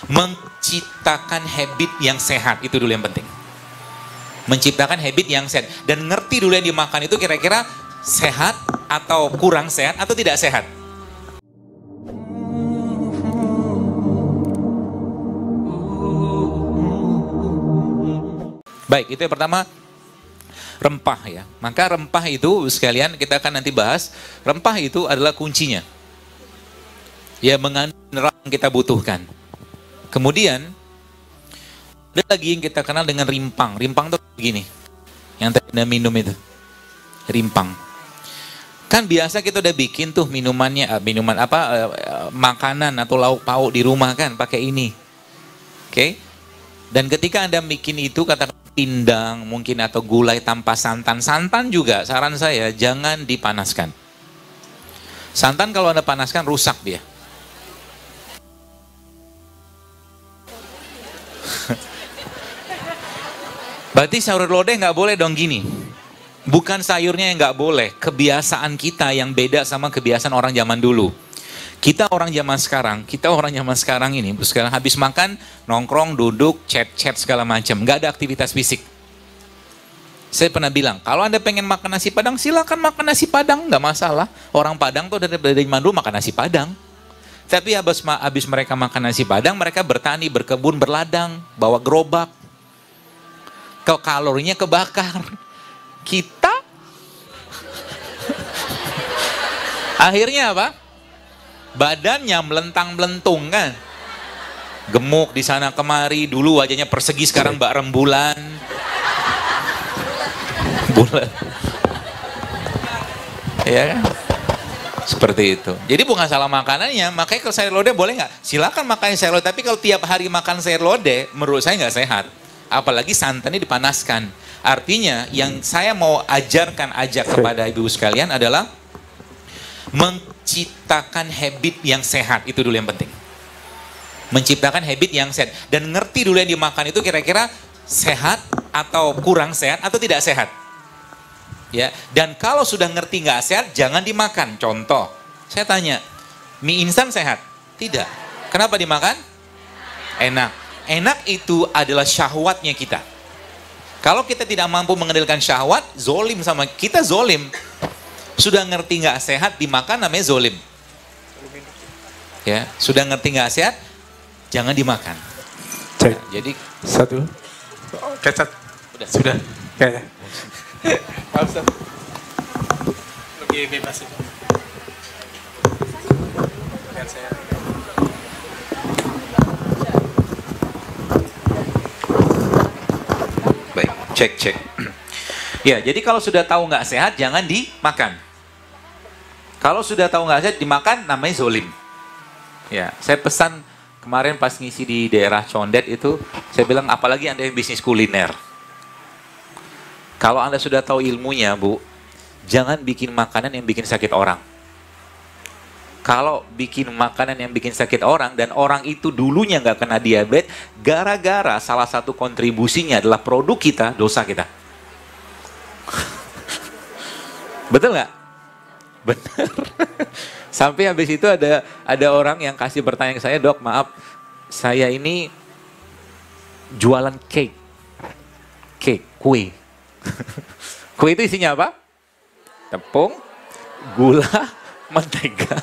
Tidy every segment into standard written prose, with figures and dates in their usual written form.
Menciptakan habit yang sehat, itu dulu yang penting. Menciptakan habit yang sehat. Dan ngerti dulu yang dimakan itu kira-kira sehat atau kurang sehat atau tidak sehat. Baik, itu yang pertama, rempah ya. Maka rempah itu sekalian kita akan nanti bahas, rempah itu adalah kuncinya. Ya, mengandung mineral yang kita butuhkan. Kemudian ada lagi yang kita kenal dengan rimpang. Rimpang itu begini, yang tadi Anda minum itu, rimpang. Kan biasa kita udah bikin tuh minumannya, makanan atau lauk pauk di rumah kan pakai ini. Oke? Dan ketika Anda bikin itu, katakan pindang mungkin atau gulai tanpa santan. Santan juga saran saya jangan dipanaskan. Santan kalau Anda panaskan rusak dia. Berarti sayur lodeh nggak boleh dong gini. Bukan sayurnya yang nggak boleh, kebiasaan kita yang beda sama kebiasaan orang zaman dulu. Kita orang zaman sekarang ini, sekarang habis makan, nongkrong, duduk, chat-chat segala macam, nggak ada aktivitas fisik. Saya pernah bilang, kalau Anda pengen makan nasi Padang, silakan makan nasi Padang, nggak masalah. Orang Padang tuh dari zaman dulu makan nasi Padang. Tapi habis mereka makan nasi Padang, mereka bertani, berkebun, berladang, bawa gerobak. Kalorinya kebakar. Kita akhirnya apa? Badannya melentang-melentung kan. Gemuk di sana kemari, dulu wajahnya persegi, sekarang mbak rembulan. Bulan. Ya kan? Seperti itu. Jadi bukan salah makanannya, makanya kalau sayur lodeh boleh nggak? Silakan makan sayur lodeh, tapi kalau tiap hari makan sayur lodeh, menurut saya nggak sehat. Apalagi santannya dipanaskan. Artinya yang saya mau ajak kepada ibu sekalian adalah menciptakan habit yang sehat, itu dulu yang penting. Menciptakan habit yang sehat dan ngerti dulu yang dimakan itu kira-kira sehat atau kurang sehat atau tidak sehat. Ya, dan kalau sudah ngerti nggak sehat jangan dimakan. Contoh, saya tanya, mie instan sehat? Tidak. Kenapa dimakan? Enak. Enak itu adalah syahwatnya kita. Kalau kita tidak mampu mengendalikan syahwat, zolim sama kita, zolim. Sudah ngerti nggak sehat dimakan namanya zolim. Ya, sudah ngerti nggak sehat jangan dimakan. Cek. Nah, jadi satu. Kecap. Sudah. Kayaknya. Harus. Lebih bebas itu. Biar saya. Baik, cek. Ya, jadi kalau sudah tahu nggak sehat jangan dimakan. Kalau sudah tahu nggak sehat dimakan namanya zolim. Ya, saya pesan kemarin pas ngisi di daerah Condet itu, saya bilang apalagi Anda yang bisnis kuliner. Kalau Anda sudah tahu ilmunya, Bu, jangan bikin makanan yang bikin sakit orang. Kalau bikin makanan yang bikin sakit orang dan orang itu dulunya nggak kena diabetes, gara-gara salah satu kontribusinya adalah produk kita, dosa kita. Betul nggak? Benar. Sampai habis itu ada orang yang kasih pertanyaan ke saya, Dok, maaf, saya ini jualan kue. Kue itu isinya apa? Tepung, gula, mentega.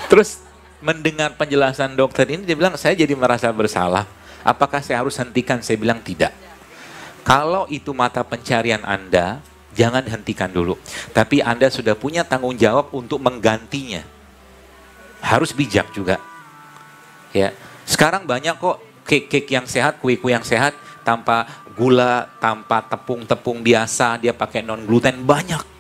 Terus mendengar penjelasan dokter ini, dia bilang, saya jadi merasa bersalah. Apakah saya harus hentikan? Saya bilang tidak. Kalau itu mata pencarian Anda, jangan hentikan dulu. Tapi Anda sudah punya tanggung jawab untuk menggantinya. Harus bijak juga. Ya, sekarang banyak kok cake yang sehat, kue-kue yang sehat tanpa gula, tanpa tepung-tepung biasa, dia pakai non gluten, banyak.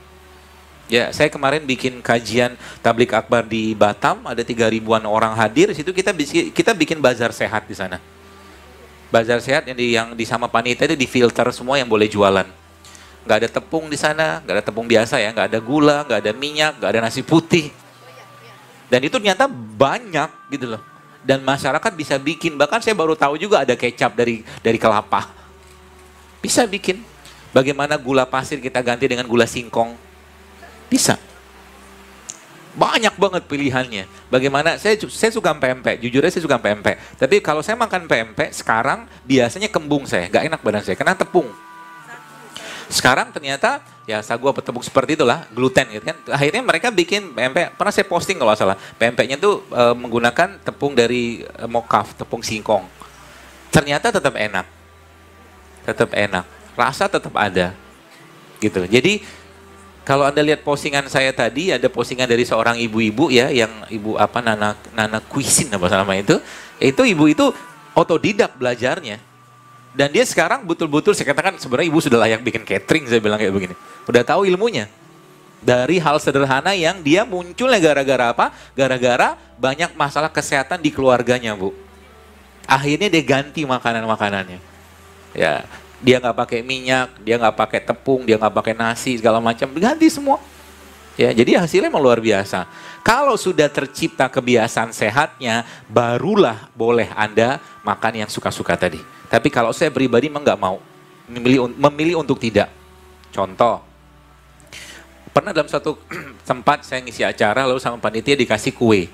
Ya, saya kemarin bikin kajian tablik akbar di Batam, ada 3.000-an orang hadir. Di situ kita bikin bazar sehat di sana. Bazar sehat yang di sama panitia itu difilter semua yang boleh jualan. Nggak ada tepung di sana, nggak ada tepung biasa ya, nggak ada gula, nggak ada minyak, nggak ada nasi putih. Dan itu ternyata banyak gitu loh. Dan masyarakat bisa bikin, bahkan saya baru tahu juga ada kecap dari kelapa. Bisa bikin. Bagaimana gula pasir kita ganti dengan gula singkong? Bisa. Banyak banget pilihannya. Bagaimana, saya suka pempek, jujur aja saya suka pempek. Tapi kalau saya makan pempek, sekarang biasanya kembung saya, nggak enak badan saya, karena tepung. Sekarang ternyata, ya sagu apa tepung seperti itulah, gluten gitu kan. Akhirnya mereka bikin pempek, pernah saya posting kalau nggak salah. Pempeknya tuh menggunakan tepung dari mokaf, tepung singkong. Ternyata tetap enak. Tetap enak. Rasa tetap ada. Gitu. Jadi, kalau Anda lihat postingan saya tadi, ada postingan dari seorang ibu-ibu ya, yang ibu apa, Nana Cuisine apa namanya itu ibu itu otodidak belajarnya. Dan dia sekarang betul-betul, saya katakan sebenarnya ibu sudah layak bikin catering, saya bilang kayak begini. Udah tahu ilmunya. Dari hal sederhana yang dia munculnya gara-gara apa? Gara-gara banyak masalah kesehatan di keluarganya, Bu. Akhirnya dia ganti makanan-makanannya. Ya, dia nggak pakai minyak, dia nggak pakai tepung, dia nggak pakai nasi, segala macam, ganti semua. Ya, jadi hasilnya memang luar biasa. Kalau sudah tercipta kebiasaan sehatnya, barulah boleh Anda makan yang suka-suka tadi. Tapi kalau saya pribadi memang nggak mau, memilih untuk tidak. Contoh, pernah dalam satu tempat saya ngisi acara, lalu sama panitia dikasih kue.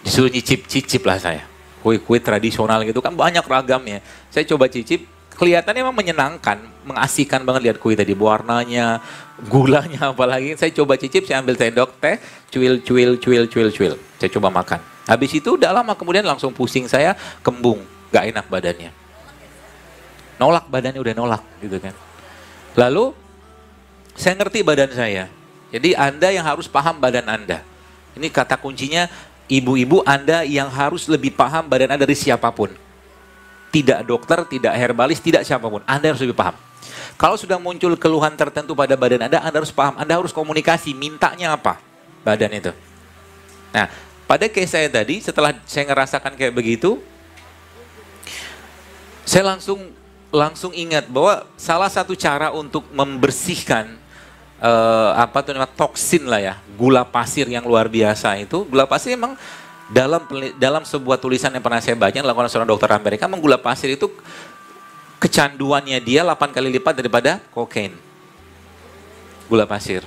Disuruh cicip lah saya. Kue-kue tradisional gitu kan banyak ragamnya. Saya coba cicip, kelihatannya memang menyenangkan, mengasihkan banget lihat kue tadi, warnanya, gulanya apalagi. Saya coba cicip, saya ambil sendok teh, cuil. Saya coba makan. Habis itu udah lama kemudian langsung pusing saya, kembung, gak enak badannya. Nolak badannya, udah nolak gitu kan. Lalu saya ngerti badan saya. Jadi Anda yang harus paham badan Anda. Ini kata kuncinya, ibu-ibu Anda yang harus lebih paham badan Anda dari siapapun. Tidak dokter, tidak herbalis, tidak siapapun. Anda harus lebih paham. Kalau sudah muncul keluhan tertentu pada badan Anda harus paham. Anda harus komunikasi, mintanya apa badan itu. Nah, pada case saya tadi, setelah saya ngerasakan kayak begitu, saya langsung ingat bahwa salah satu cara untuk membersihkan toksin lah ya, gula pasir yang luar biasa itu, gula pasir memang dalam sebuah tulisan yang pernah saya baca, dilakukan seorang dokter Amerika, gula pasir itu kecanduannya dia 8 kali lipat daripada kokain. Gula pasir.